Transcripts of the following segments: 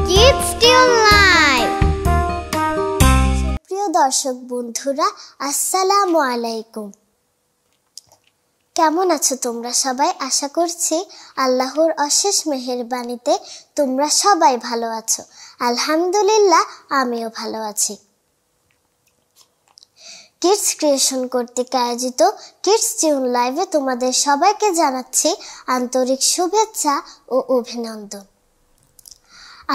Kids Still Live! প্রিয় দর্শক বন্ধুরা, আসসালামু আলাইকুম। কেমন আছো তোমরা সবাই? আশা করছি আল্লাহর অশেষ মেহেরবানিতে তোমরা সবাই ভালো আছো। আলহামদুলিল্লাহ, আমিও ভালো আছি। কিডস ক্রিয়েশন কর্তৃক আয়োজিত কিডস টিউন লাইভে তোমাদের সবাইকে জানাচ্ছি আন্তরিক শুভেচ্ছা ও অভিনন্দন।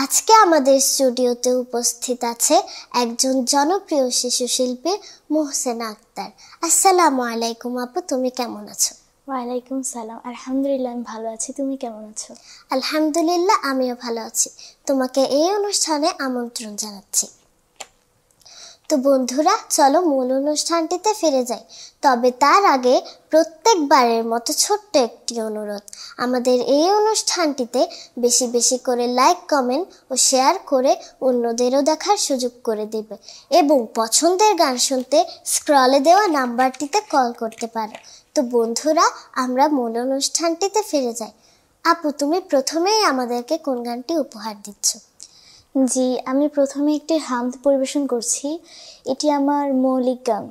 আজকে আমাদের স্টুডিওতে উপস্থিত আছে একজন জনপ্রিয় শিশু শিল্পী মোহসেনা আক্তার। আসসালামু আলাইকুম আপু, তুমি কেমন আছো? ওয়ালাইকুম সালাম, আলহামদুলিল্লাহ আমি ভালো আছি। তুমি কেমন আছো? আলহামদুলিল্লাহ, আমিও ভালো আছি। তোমাকে এই অনুষ্ঠানে আমন্ত্রণ জানাচ্ছি। তো বন্ধুরা, চলো মূল অনুষ্ঠানটিতে ফিরে যাই। তবে তার আগে প্রত্যেকবারের মতো ছোট্ট একটি অনুরোধ, আমাদের এই অনুষ্ঠানটিতে বেশি বেশি করে লাইক, কমেন্ট ও শেয়ার করে অন্যদেরও দেখার সুযোগ করে দেবে এবং পছন্দের গান শুনতে স্ক্রলে দেওয়া নাম্বারটিতে কল করতে পারো। তো বন্ধুরা, আমরা মূল অনুষ্ঠানটিতে ফিরে যাই। আপু, তুমি প্রথমেই আমাদেরকে কোন গানটি উপহার দিচ্ছ? জি, আমি প্রথমে একটি হামদ পরিবেশন করছি। এটি আমার মৌলিক গান,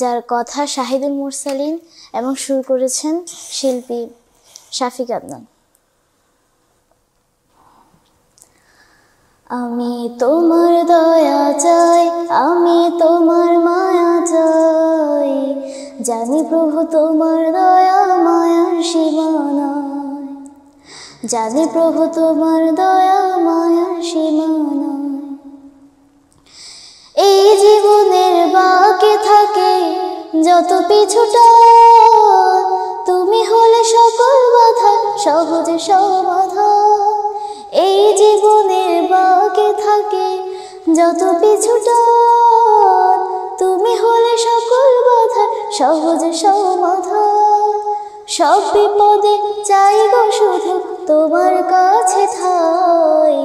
যার কথা শাহিদুল মুরসালিন এবং সুর করেছেন শিল্পী শাফিক আদনান। আমি তোমার দয়া চাই, আমি তোমার মায়া চাই, জানি প্রভু তোমার দয়া মায়ার সীমানা, জানি প্রভু তোমার দয়া মায়ার সীমানা। এই জীবনের বাকি থাকে যত পিছুটা, তুমি হলে সকল বাধা সহজে সমাধান। এই জীবনের বাকি থাকে যত পিছুটা, তুমি হলে সকল বাধা সহজে সমাধান। সব বিপদে চাই গো শুধু তোমার কাছে ঠাই,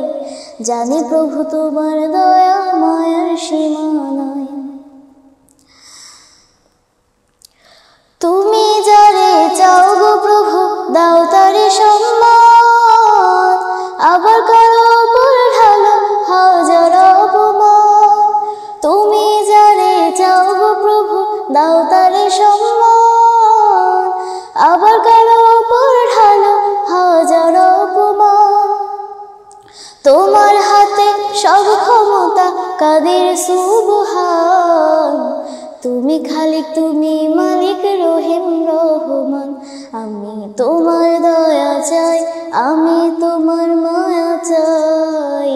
জানি প্রভু তোমার দয়া মায়ার সীমানায়। তুমি যারে চাও গো প্রভু দাও তারে সম্মান, আবার কারো উপর ঢালো হাজার অপমান। তুমি যারে চাও গো প্রভু দাও তারে সম্মান, আবার কারো উপর ঢালো হাজার অপমান। তোমার হাতে সব ক্ষমতা কাদের সুবহান, তুমি খালিক তুমি মালিক রহিম রহমান। আমি তোমার দয়া চাই, আমি তোমার মায়া চাই,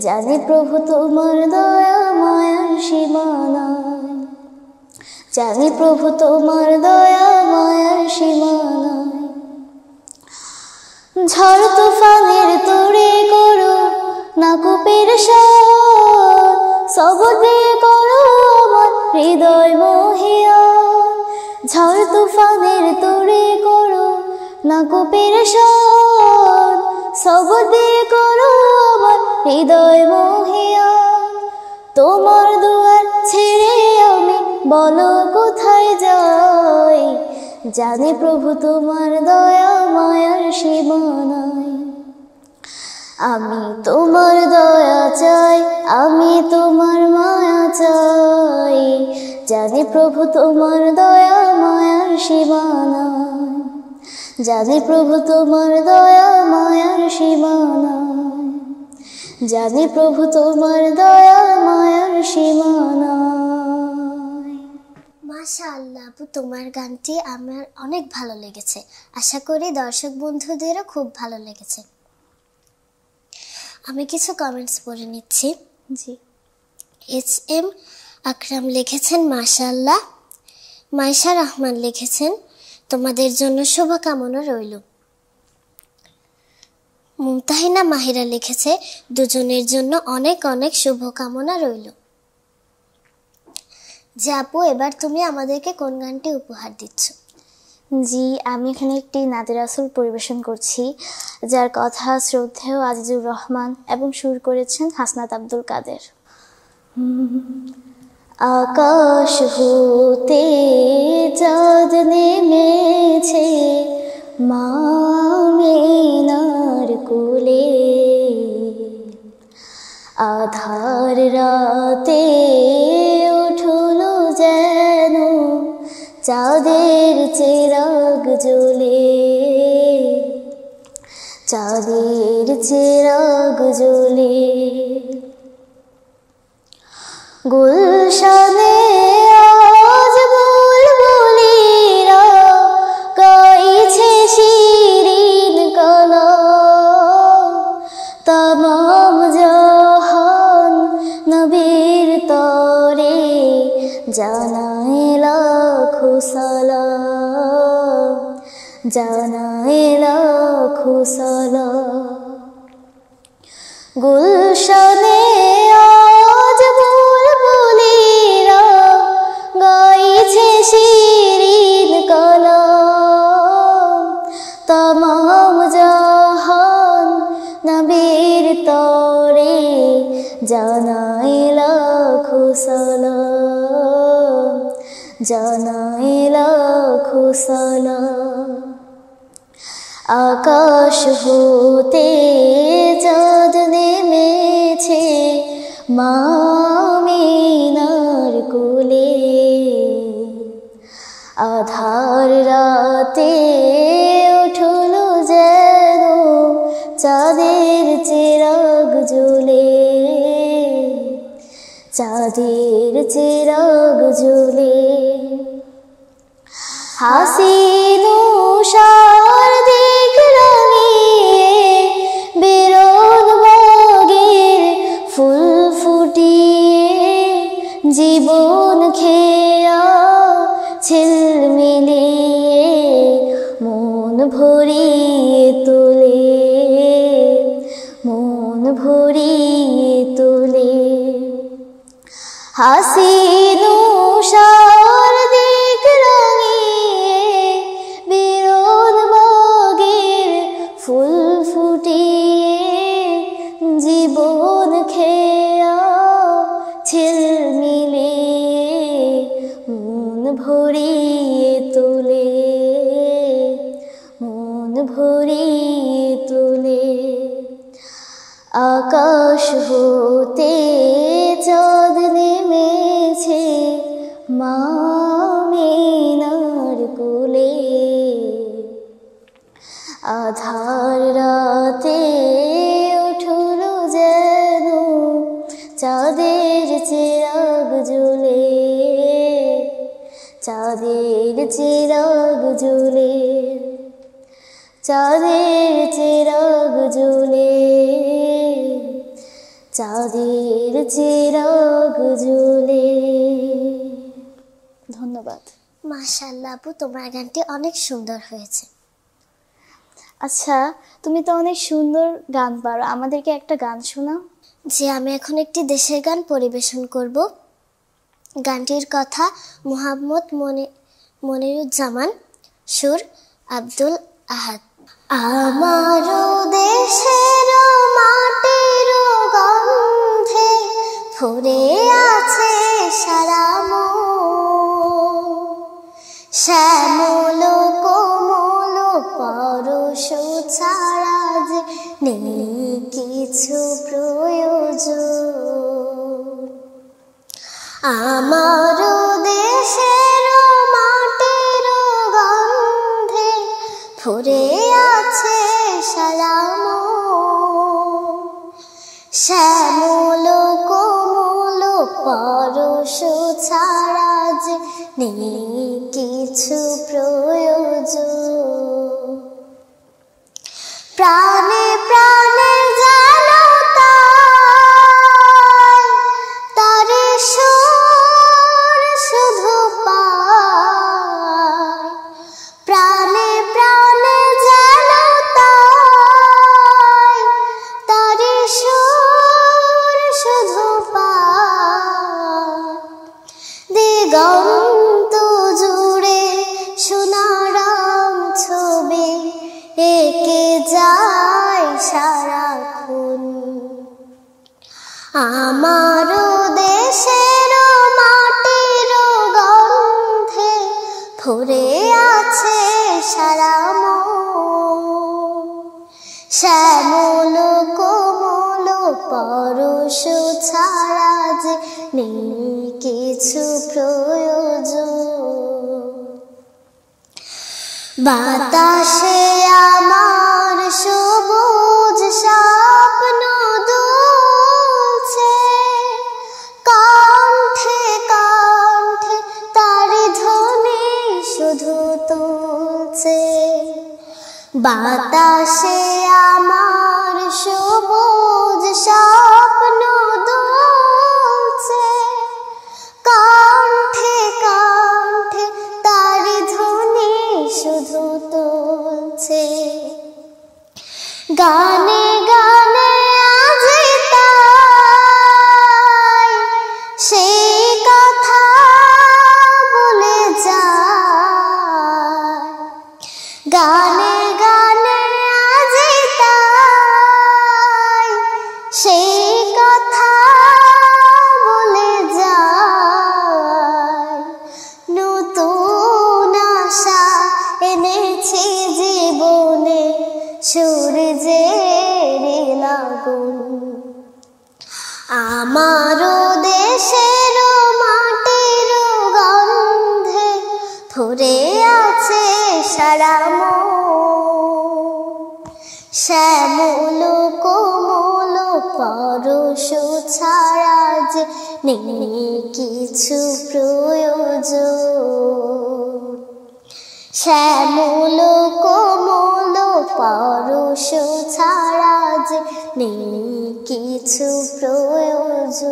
জানি প্রভু তোমার দয়া মায়ার সীমানায়, জানি প্রভু তোমার দয়া মায়ার সীমানায়। ঝড় তুফানের তোরে করো না কুপের সাথ, সবর দিয়ে করো আমার হৃদয় মহিয়ান। ঝড় তুফানের তোরে করো না কুপের সাথ, সবর দিয়ে করো আমার হৃদয় মহিয়ান। তোমার দুয়ার ছেড়ে আমি বলো কোথায় যাই, জানি প্রভু তোমার দয়া মায়ার সীমানায়। আমি তোমার দয়া চাই, আমি তোমার মায়া চাই, জানি প্রভু তোমার দয়া মায়ার সীমানায়, জানি প্রভু তোমার দয়া মায়ার সীমানায়, জানি প্রভু তোমার দয়া মায়ার সীমানায়। মাশাআল্লাহ আপু, তোমার গানটি আমার অনেক ভালো লেগেছে। আশা করি দর্শক বন্ধুদেরও খুব ভালো লেগেছে। আমি কিছু কমেন্টস পড়ে নিচ্ছি। জি, এম আকরাম লিখেছেন মাশাআল্লাহ। মাইশা রহমান লিখেছেন তোমাদের জন্য শুভকামনা রইল। মুমতাহিনা মাহিরা লিখেছে দুজনের জন্য অনেক অনেক শুভকামনা রইল। যে আপু, এবার তুমি আমাদেরকে কোন গানটি উপহার দিচ্ছ? জি, আমি এখানে একটি নাতে রাসূল পরিবেশন করছি, যার কথা শ্রদ্ধেয় আজিজুর রহমান এবং সুর করেছেন হাসনাত আব্দুল কাদের। আকাশ হতে চাঁদ নেমেছে মা আমিনার রাতে উঠল যেন চাঁদের চিরাগ জ্বলে, চাঁদের চিরাগ জ্বলে। গুলশানে আজ বুলবুলিরা গাইছে শিরিন কালাম, তামাম জাহান নবীর তরে জানাই লাখো সালাম, জানাই লাখো সালাম। গুলশানে আজ বুলবুলিরা গাইছে শিরিন কালাম, তামাম জাহান নবীর তরে জানাই লাখো সালাম, জানাই লাখো সালাম। আকাশ হতে চাঁদ নেমেছে মা আমিনার কোলে, আধার রাতে উঠল যেন চাঁদের চিরাগ জ্বলে, চাঁদের চিরাগ জ্বলে। হাসিন উষার দিক রাঙিয়ে বেরোন বগির ফুল ফুটিয়ে, জীবন খেয়া ঝিলমিলিয়ে মন ভরিয়ে তোলে, মন ভরিয়ে তোলে। হাসিন উষার দিক রাঙিয়ে বেরোন বগির ফুল ফুটিয়ে, জীবন খেয়া ঝিলমিলিয়ে মন ভরিয়ে তোলে, মন ভরিয়ে তোলে। আকাশ হতে চাঁদ নেমেছে মা আমিনার কোলে, আধার রাতে উঠল যেন চাঁদের চিরাগ জ্বলে, চাঁদের চিরাগ জ্বলে, চাঁদের চিরাগ জ্বলে, চাঁদের চিরাগ জ্বলে। ধন্যবাদ। মাশাআল্লাহ আপু, তোমার গানটি অনেক সুন্দর হয়েছে। আচ্ছা, তুমি তো অনেক সুন্দর গান পারো, আমাদেরকে একটা গান শোনাও। যে আমি এখন একটি দেশের গান পরিবেশন করব। গানটির কথা মোহাম্মদ মনিরুজ্জামান, সুর আব্দুল আহাদ। আমারও দেশের মাটির গন্ধে ভরে আছে সারা মন, শ্যামল কোমল পরশ ছাড়া যে নেই কিছু প্রয়োজন। আমারও দেশের মাটির গন্ধে ভরে আছে সারা মন, শ্যামল কোমল পরশ ছাড়া যে নেই কিছু প্রয়োজন। প্রাণে প্রাণে যেন তারে সুর শুধু পায়, প্রাণে প্রাণে যেন তারে সুর শুধু পায়। দিগন্ত জুড়ে সোনারাম ছবি এঁকে যায় সারাক্ষণ। আমারও দেশের মাটির গন্ধে ভরে আছে সারা মন, শ্যামল কোমল পরশ ছাড়া নেই কিছু প্রয়োজন। বাতাসে আমার সবুজ স্বপ্ন দুলছে, কণ্ঠে কণ্ঠে তার ধ্বনি শুধু তুলছে। বাতাসে আমার সবুজ স্বপ্ন দুলছে, কণ্ঠে কণ্ঠে তার ধ্বনি শুধু তুলছে। গানে গানে আজি তাই সেই কথা বলে যায়। গানে গানে আজি তাই সেই কথা বলে যায়। নতুন আশা এনেছি জীবনে, সূর্যের আগুন। আমারও দেশের মাটির গন্ধে ভরে আছে সারা মন। শ্যামল কোমল পরশ ছাড়া যে নেই কিছু প্রয়োজন। শ্যামল কোমল পরশ ছাড়া যে নেই কিছু প্রয়োজন।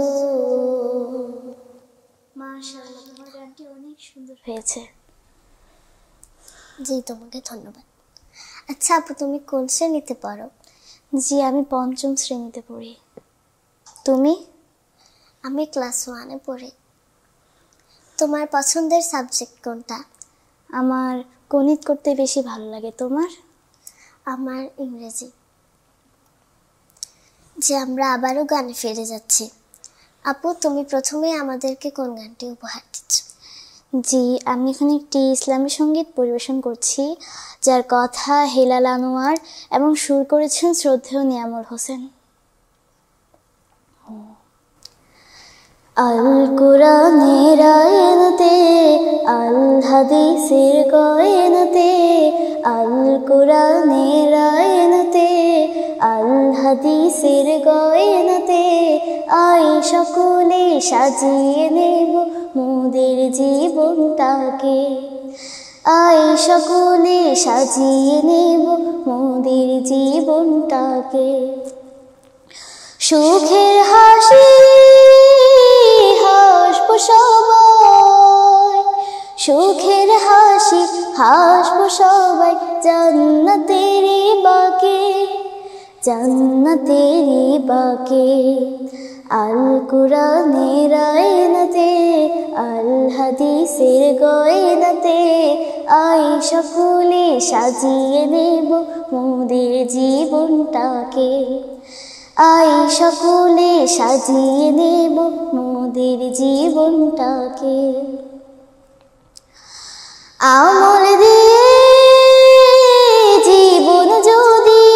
মাশাআল্লাহ, তোমার গানটি অনেক সুন্দর হয়েছে। জি, তোমাকে ধন্যবাদ। আচ্ছা আপু, তুমি কোন শ্রেণীতে পড়ো? জি, আমি ৫ম শ্রেণীতে পড়ি। তুমি? আমি ক্লাস 1-এ পড়ি। তোমার পছন্দের সাবজেক্ট কোনটা? আমার গণিত করতে বেশি ভালো লাগে। তোমার? আমার ইংরেজি। যে আমরা আবারও গানে ফিরে যাচ্ছি। আপু, তুমি প্রথমে আমাদেরকে কোন গানটি উপহার দিচ্ছ? জি, আমি এখানে একটি ইসলামী সঙ্গীত পরিবেশন করছি, যার কথা হেলাল আনোয়ার এবং সুর করেছেন শ্রদ্ধেয় নিয়ামুল হোসেন। আল কোরআনের আয়াতে, আল হাদিসের গয়নাতে, আল কোরআনের আয়াতে, আল হাদিসের গয়নাতে, আই সকলে সাজিয়ে নেব মোদের জীবনটাকে। আই সকলে সাজিয়ে নেব মোদের জীবনটাকে। সুখের হাসি হাসব সবাই, সুখের হাসি হাসব সবাই, জান্নাতেরই বাকে, জান্নাতেরই বাকে। আল কোরআনের আয়াতে, আল হাদিসের গয়নাতে, আই সকলে সাজিয়ে নেব মোদের জীবনটাকে। আই সকলে সাজিয়ে নেব মোদের জীবনটাকে। আমল দিয়ে জীবন যদি,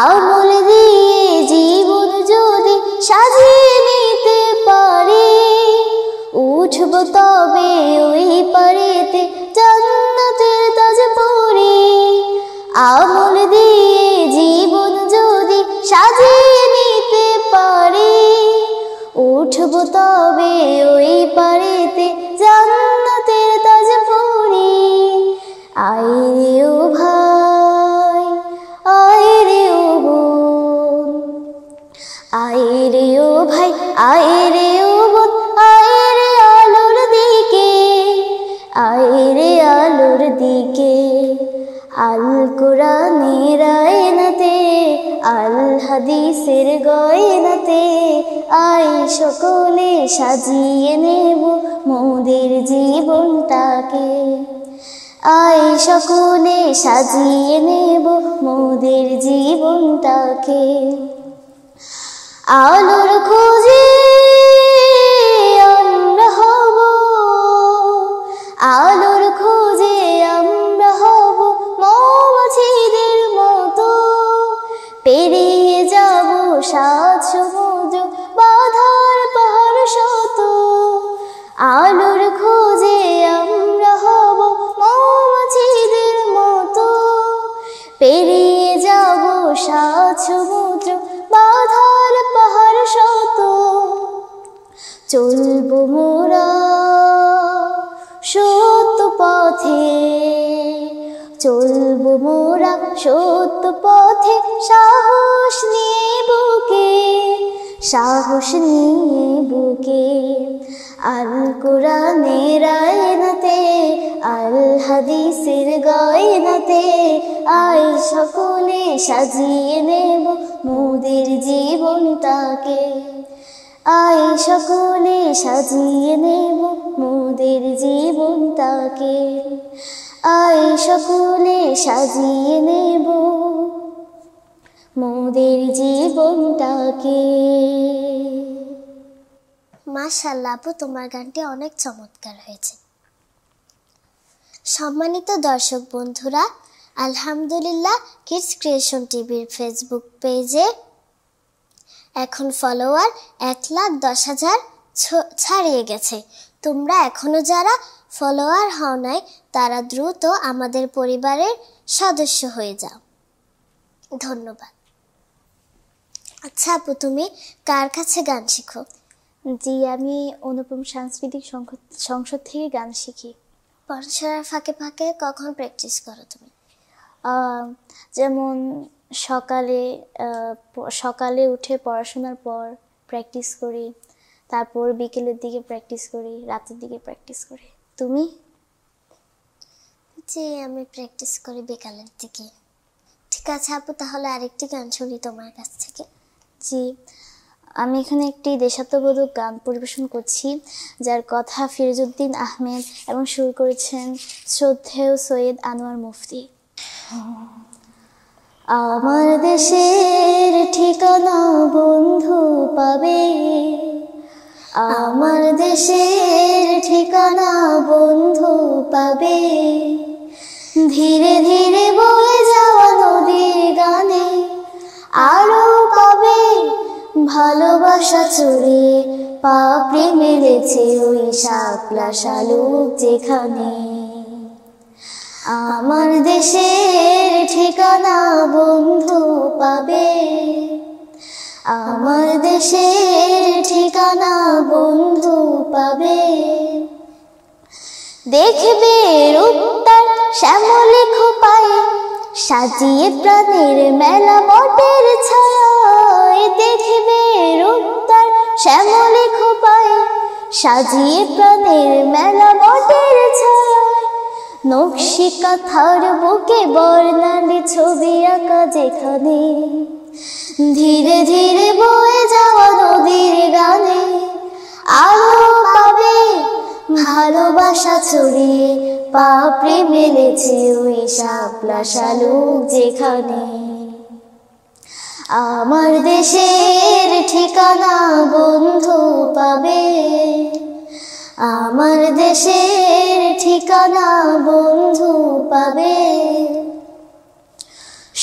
আমল দিয়ে জীবন যদি সাজিয়ে নিতে পারি, উঠব তবে ওই পারেতে জান্নাতের তাজ পরি। আমল দিয়ে জীবন যদি সাজিয়ে নিতে পারি, উঠব তবে ওই পারেতে জান্নাতের তাজ পরি। আয় রে ও ভাই, আয় রে ও বোন, আয় রে ও ভাই, আয় রে ও বোন, আয় রে আলোর দিকে, আয় রে আলোর দিকে। আল কোরআনের আয়াতে, আল হাদিসের গয়নাতে, আই সকলে সাজিয়ে নেব মোদের জীবনটাকে। আই সকলে সাজিয়ে নেব মোদের জীবনটাকে। আলোর খোঁজে আমরা হব, আলোর খোঁজে আমরা হব মৌমাছিদের মতো। পেরিয়ে যাব সাত সমুদ্র বাধার সাত সমুদ্র বাধার পাহাড় শত, চলবো মোরা সত্য পথে, চলবো মোরা সত্য পথে, সাহস নিয়ে বুকে, সাহস নিয়ে বুকে। আল কোরআনের আয়নাতে, আল হাদিসের গয়নাতে, আয় সকলে সাজিয়ে নেব মোদের জীবনটাকে, আয় সকলে সাজিয়ে নেব মোদের জীবনটাকে, আয় সকলে সাজিয়ে নেব মোদের জীবনটাকে। মাশাআল্লাহ আপু, তোমার গানটি অনেক চমৎকার হয়েছে। সম্মানিত দর্শক বন্ধুরা, আলহামদুলিল্লাহ কিডস ক্রিয়েশন টিভির ফেসবুক পেজে এখন ফলোয়ার 1,10,000 ছাড়িয়ে গেছে। তোমরা এখনো যারা ফলোয়ার হও নাই তারা দ্রুত আমাদের পরিবারের সদস্য হয়ে যাও। ধন্যবাদ। আচ্ছা আপু, তুমি কার কাছে গান শিখো? জি, আমি অনুপম সাংস্কৃতিক সংসদ থেকে গান শিখি। পড়াশোনার ফাঁকে ফাঁকে কখন প্র্যাকটিস করো তুমি? যেমন সকালে উঠে পড়াশোনার পর প্র্যাকটিস করি, তারপর বিকেলের দিকে প্র্যাকটিস করি, রাতের দিকে প্র্যাকটিস করি। তুমি? জি, আমি প্র্যাকটিস করি বিকালের দিকে। ঠিক আছে আপু, তাহলে আরেকটি গান শুনি তোমার কাছ থেকে। জি, আমি এখানে একটি দেশাত্মবোধক গান পরিবেশন করছি, যার কথা ফিরোজউদ্দিন আহমেদ এবং সুর করেছেন শ্রদ্ধেয় সৈয়দ আনোয়ার মুফতি। আমার দেশের ঠিকানা বন্ধু পাবে, আমার দেশের ঠিকানা বন্ধু পাবে, ধীরে ধীরে বয়ে যাওয়া নদীর গানে আরো পাবে ভালোবাসা ছড়িয়ে, পাপড়ি মেলেছে ওই শাপলা শালুক যেখানে। আমার দেশের ঠিকানা বন্ধু পাবে, আমার দেশের ঠিকানা বন্ধু পাবে, দেখবে রূপটার শ্যামলে খোপায় সাজিয়ে প্রাণের মেলা বটের ছায়, দেখবে রূপটার শ্যামলে খোপায় সাজিয়ে প্রাণের মেলা বটের ছায়, নকশি কাঁথার বুকে বর্ণালী ছবি আঁকা যেখানে, ধীরে ধীরে বয়ে যাওয়া নদীর গানে আলো পাবে ভালোবাসা ছড়িয়ে, পাপড়ি মেলেছে ওই শাপলা শালুক যেখানে। আমার দেশের ঠিকানা বন্ধু পাবে, আমার দেশের ঠিকানা বন্ধু পাবে,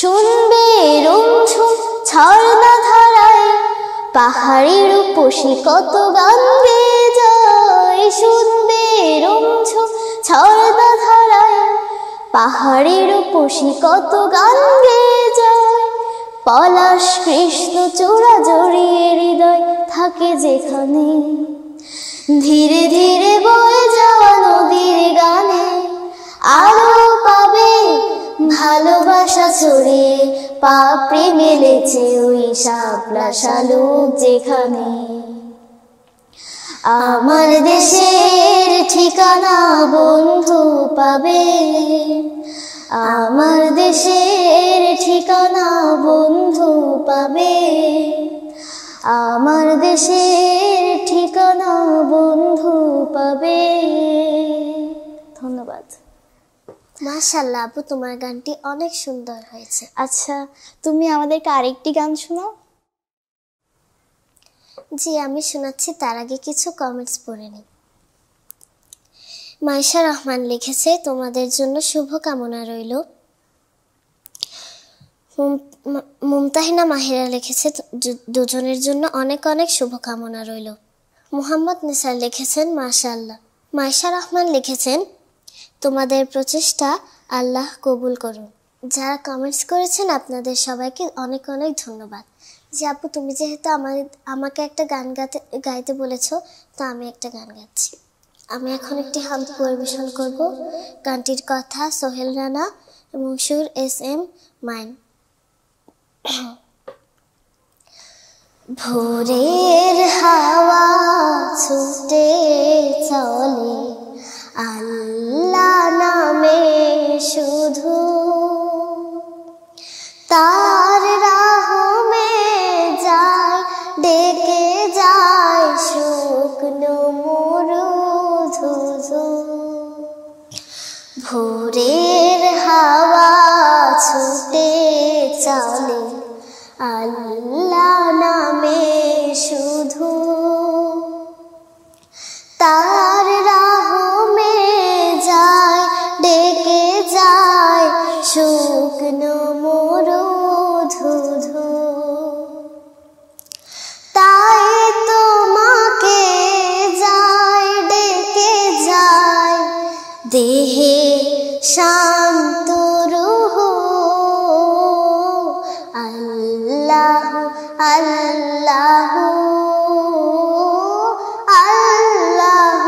শুনবে রুমঝুম ঝর্ণা ধারায় পাহাড়ি রূপসী কত গান গেয়ে যায়, শুনবে রুমঝুম ঝর্ণা ধারায় পাহাড়ি রূপসী কত গান গেয়ে যায়, পলাশ কৃষ্ণ চূড়া জড়িয়ে হৃদয় থাকে যেখানে, ধীরে ধীরে বয়ে যাওয়া নদীর গানে আলো পাবে ভালোবাসা ছড়িয়ে, পাপড়ি মেলেছে ওই শাপলা শালুক যেখানে। আমার দেশের ঠিকানা বন্ধু পাবে, আমার দেশের ঠিকানা বন্ধু পাবে, আমার দেশের ঠিকানা বন্ধু পাবে। ধন্যবাদ। মাশাআল্লাহ আপু, তোমার গানটি অনেক সুন্দর হয়েছে। আচ্ছা, তুমি আমাদেরকে আরেকটি গান শোনাও। জি, আমি শোনাচ্ছি, তার আগে কিছু কমেন্টস পড়ে নিই। মাইশা রহমান লিখেছে, তোমাদের জন্য শুভকামনা রইল। মুমতাহিনা মাহিরা লিখেছে, দুজনের জন্য অনেক অনেক শুভকামনা রইল। মুহাম্মদ নিসার লিখেছেন, মাশাআল্লাহ। মাইশা রহমান লিখেছেন, তোমাদের প্রচেষ্টা আল্লাহ কবুল করুন। যারা কমেন্টস করেছেন আপনাদের সবাইকে অনেক অনেক ধন্যবাদ। যে আপু তুমি যেহেতু আমাকে একটা গান গাইতে বলেছো, তো আমি একটা গান গাচ্ছি। আমি এখন একটি হামদ পরিবেশন করব। গানটির কথা সোহেল রানা এবং সুর SM মাইন। ভোরের হাওয়া ছুটে চলে আল্লাহ নামে শুধু, তার রাহমে যায় ডেকে যায় শুকনো মরুধুধু। ভোরের হাওয়া ছুটে চলে আল্লাহ নামে শুধু, তার রাহমে যায় ডেকে যায় শুকনো মরুধুধু। তাই তোমাকে যায় ডেকে যায় দেহে শান্ত রূহ। আল্লাহ আল্লাহ আল্লাহ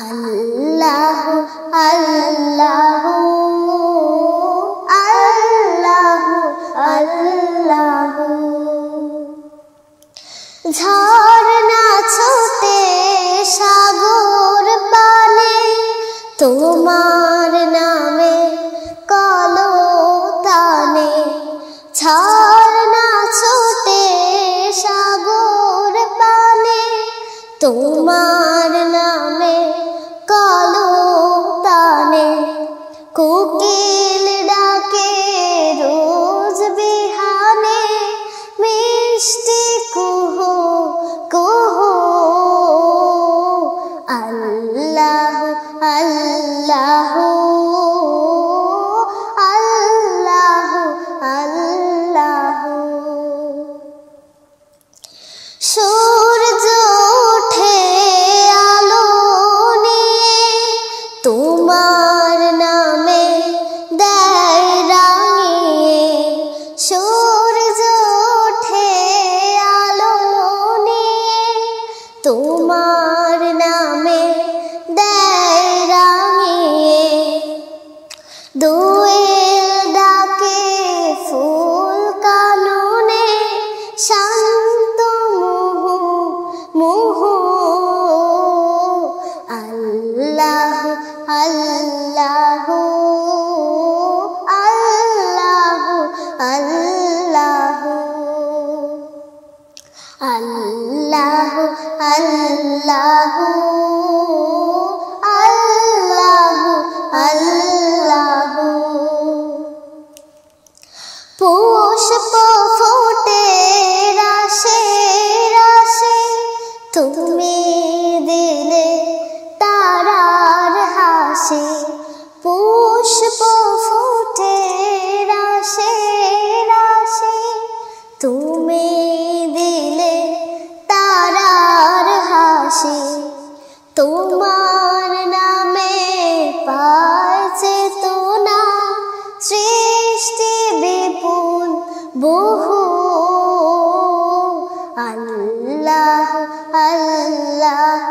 আল্লাহ আল্লাহ আল্লাহ আল্লাহ আল্লাহ। ঝর্ণা ছোটে সাগর পানে তোমার নামে কলতানে। ঝর্ণা ছোটে সাগর পানে তোমার নামে কলতানে। কোকিল ডাকে রোজ বিহানে মিষ্টি কুহু কুহু। আল্লাহ আল্লাহ আল্লাহ আল্লাহ। সূর্য ওঠে আলো নিয়ে তোমার নামে দেয় রাঙিয়ে। সূর্য ওঠে আলো নিয়ে তোমার নামে দেয় রাঙিয়ে। দোয়েল ডাকে ফুল কাননে শান্ত মুহু মুহু। আল্লাহ আল্লাহ আল্লাহ আল্লাহ আল্লাহ আল্লাহ আল্লাহ আল্লাহ। পুষ্প ফোটে রাশে রাশে তুমি দিলে তারার হাসি। পুষ্প ফোটে রাশে রাশে তুমি দিলে তারার হাসি। তোমার নামে পায় চেতনা সৃষ্টি বিপুল বহু। আল্লাহ আল্লাহ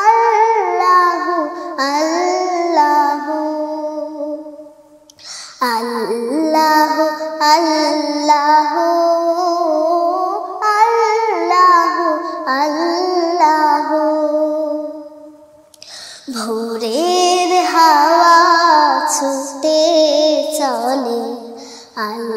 আল্লাহ আল্লাহ আল্লাহ আল্লাহ আল্লাহ আল্লাহ। ভোরের হাওয়া ছুটে চলে আল্লাহ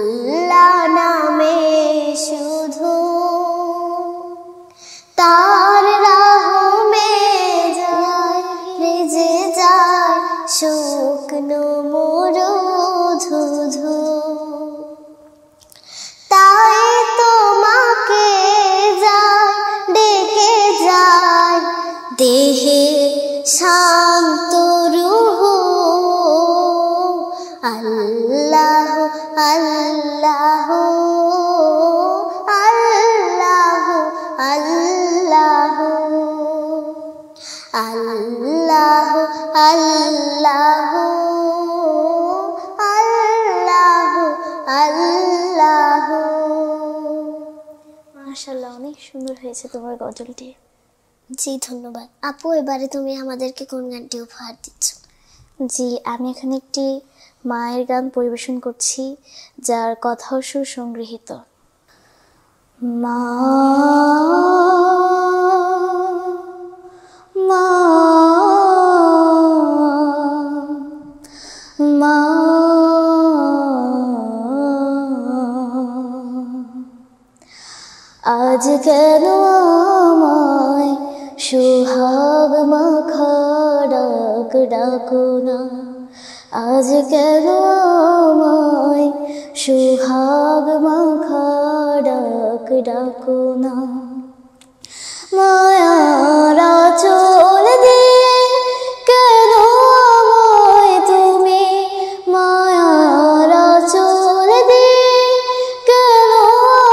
আল্লাহু আল্লাহু আল্লাহু। মাশাআল্লাহ, অনেক সুন্দর হয়েছে তোমার গজলটি। জি ধন্যবাদ আপু। এবারে তুমি আমাদেরকে কোন গানটি উপহার দিচ্ছ? জি, আমি এখানে একটি মায়ের গান পরিবেশন করছি, যার কথা ও সুর সংগৃহীত। মা মা মা আজ কেন আমায় সোহাগ মাখা ডাক ডাকো না, আজ কেন আমায় সোহাগ মাখা ডাক ডাকো না। মায়ার আঁচল দিয়ে কেন আমায় তুমি, মায়ার আঁচল দিয়ে কেন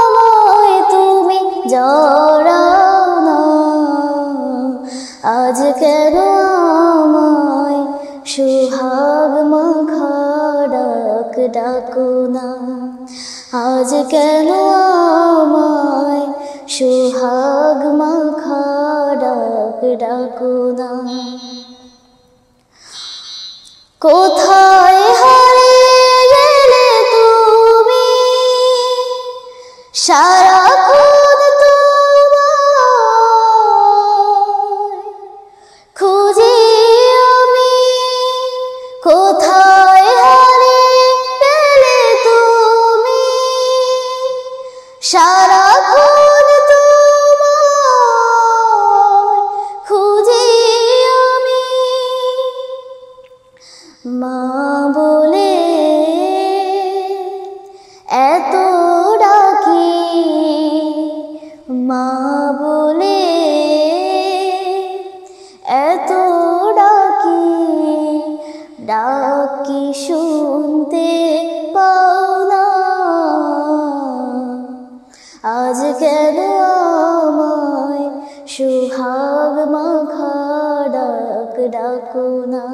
আমায় তুমি জড়াও না, আজ কেন আমায় সোহাগ মাখা ডাক ডাকো না, আজ কেন আমায় সোহাগ মাখা ডাক ডাকো না। কোথায় হারিয়ে গেলে তুমি, সারাক্ষণ তোমায় খুঁজি আমি, কোথায় হারিয়ে গেলে তুমি, সারাক্ষণ তোমায় খুঁজি আমি। মা বলে এত ডাকি, মা বলে এত ডাকি, ডাকি শুনতে পাও না, আজ কেন আমায় সোহাগ মাখা ডাক ডাকো না।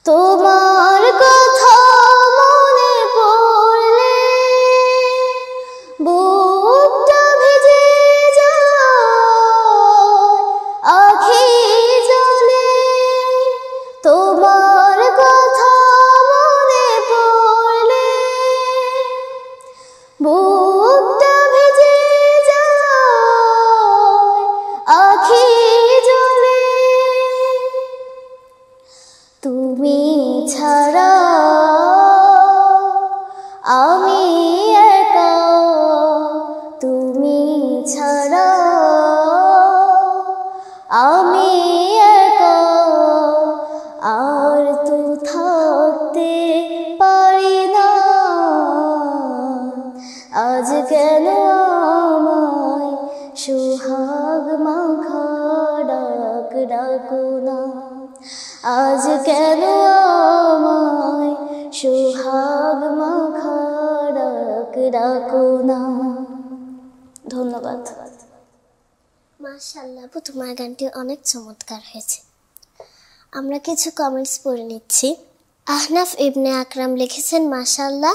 তোমার কথা মনে পড়লে বুকটা ভিজে যায় আখি জলে, তোমার কথা মনে পড়লে বুকটা ভিজে যায় আখি জলে। তুমি ছাড়া আমি একা, তুমি ছাড়া আমি একা, আর তো থাকতে পারি না, আজ কেন আমায় সোহাগ মাখা ডাক ডাকো না, আজ কেন আমায় সোহাগ মাখা ডাক ডাকো না। ধন্যবাদ। মাশাআল্লাহ আপু, তোমার গানটি অনেক চমৎকার হয়েছে। আমরা কিছু কমেন্টস পড়ে নিচ্ছি। আহনাফ ইবনে আকরাম লিখেছেন মাশাআল্লাহ।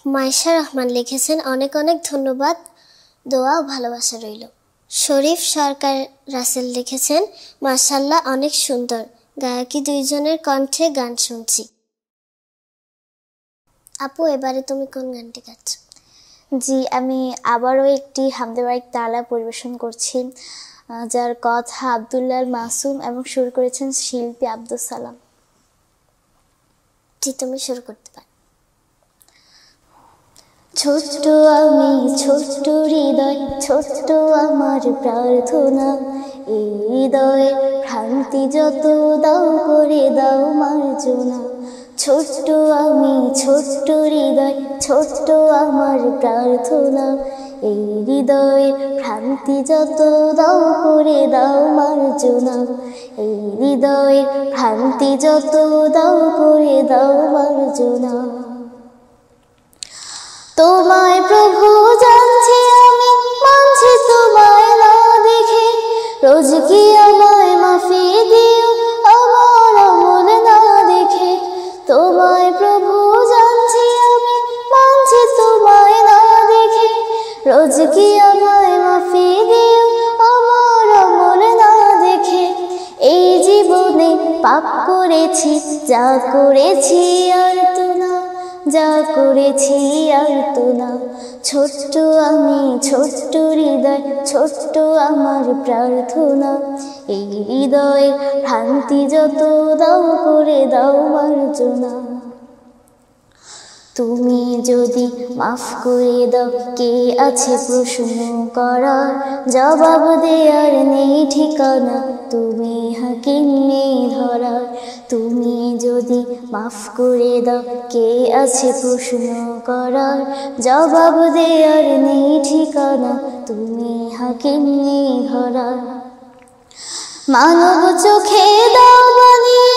মাইশা রহমান লিখেছেন অনেক অনেক ধন্যবাদ, দোয়া ও ভালোবাসা রইল। শরীফ সরকার রাসেল লিখেছেন মাশাআল্লাহ অনেক সুন্দর, গায়কী দুইজনের কণ্ঠে গান শুনছি। আপু এবারে তুমি কোন গানটি গাচ্ছ? জি, আমি আবারও একটি হামদে বারিক তালা পরিবেশন করছি, যার কথা আব্দুল্লাহ মাসুম এবং সুর করেছেন শিল্পী আব্দুস সালাম। জি, তুমি শুরু করতে পারো। ছোট্ট আমি ছোট্ট হৃদয়, ছোট্ট আমার প্রার্থনা, এই হৃদয়ে ভ্রান্তি যত দাও করে দাও মার্জনা। ছোট্ট আমি ছোট্ট হৃদয়, ছোট্ট আমার প্রার্থনা, এই হৃদয়ে ভ্রান্তি যত দাও করে দাও মার্জনা, এই হৃদয়ে ভ্রান্তি যত দাও করে দাও মার্জনা। তোমায় প্রভু জানছি আমি, মানছি তোমায় না দেখে, রোজ কি পাপ করেছি, যা করেছি আর তো না, যা করেছি আর তো না। ছোট্ট আমি, ছোট্ট হৃদয়, ছোট্ট আমার প্রার্থনা। এই হৃদয়ে ভ্রান্তি যত দাও করে দাও মার্জনা। তুমি যদি মাফ করে দাও, কে আছে প্রশ্ন করার, জবাব দেয়ার নেই ঠিকানা, তুমি হাকিম নেই ধরার। তুমি যদি মাফ করে দাও, কে আছে প্রশ্ন করার, জবাব দেয়ার নেই ঠিকানা, তুমি হাকিম নেই ধরার। মানব চোখে দাও বানিয়ে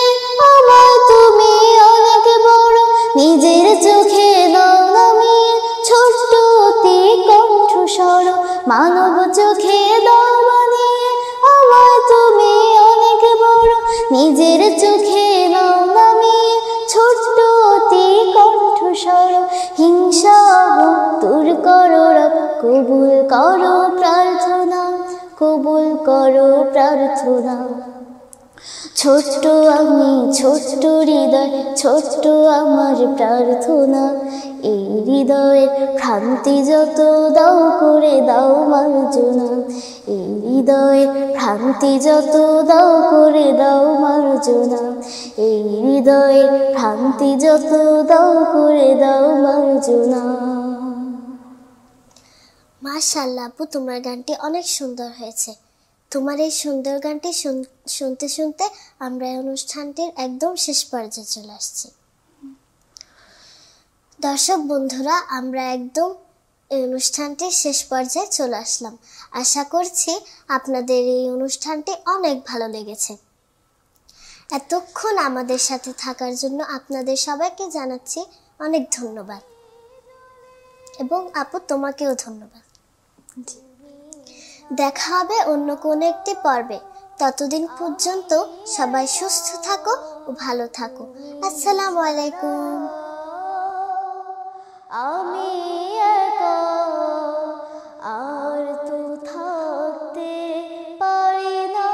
আমায় তুমি অনেক বড়, নিজের চোখে দাও নামিয়ে ছোট্ট অতি কণ্ঠস্বর। মানব চোখে দাও বানিয়ে আমায় তুমি অনেক বড়, নিজের চোখে দাও নামিয়ে ছোট্ট অতি কণ্ঠস্বর। হিংসা দূর করো রব, কবুল করো প্রার্থনা, কবুল করো প্রার্থনা। ছোট্ট আমি, ছোট্ট হৃদয়, ছোট্ট আমার প্রার্থনা। এই হৃদয়ের ভ্রান্তি যত দাও করে দাও মার্জনা। এই হৃদয়ের ভ্রান্তি যত দাও করে দাও মার্জনা। এই হৃদয়ের ভ্রান্তি যত দাও করে দাও মার্জনা। মাশাআল্লাহ আপু, তোমার গানটি অনেক সুন্দর হয়েছে। তোমার এই সুন্দর গানটি শুনতে শুনতে আমরা এই অনুষ্ঠানটির একদম শেষ পর্যায়ে চলে আসছি। দর্শক বন্ধুরা, আমরা একদম এই অনুষ্ঠানটির শেষ পর্যায়ে চলে আসলাম। আশা করছি আপনাদের এই অনুষ্ঠানটি অনেক ভালো লেগেছে। এতক্ষণ আমাদের সাথে থাকার জন্য আপনাদের সবাইকে জানাচ্ছি অনেক ধন্যবাদ, এবং আপু তোমাকেও ধন্যবাদ। দেখা হবে অন্য কোনো একটি পর্বে। ততদিন পর্যন্ত সবাই সুস্থ থাকো ও ভালো থাকো। আসসালামু আলাইকুম। আমি একা আর তো থাকতে পারি না,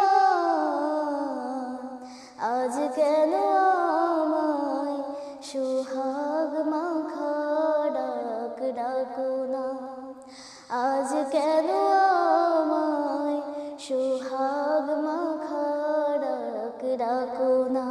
আজ কেন আমায় সোহাগ মাখা ডাক ডাকো না, আজ কেন আমায় সোহাগ মাখা ডাক ডাকো না।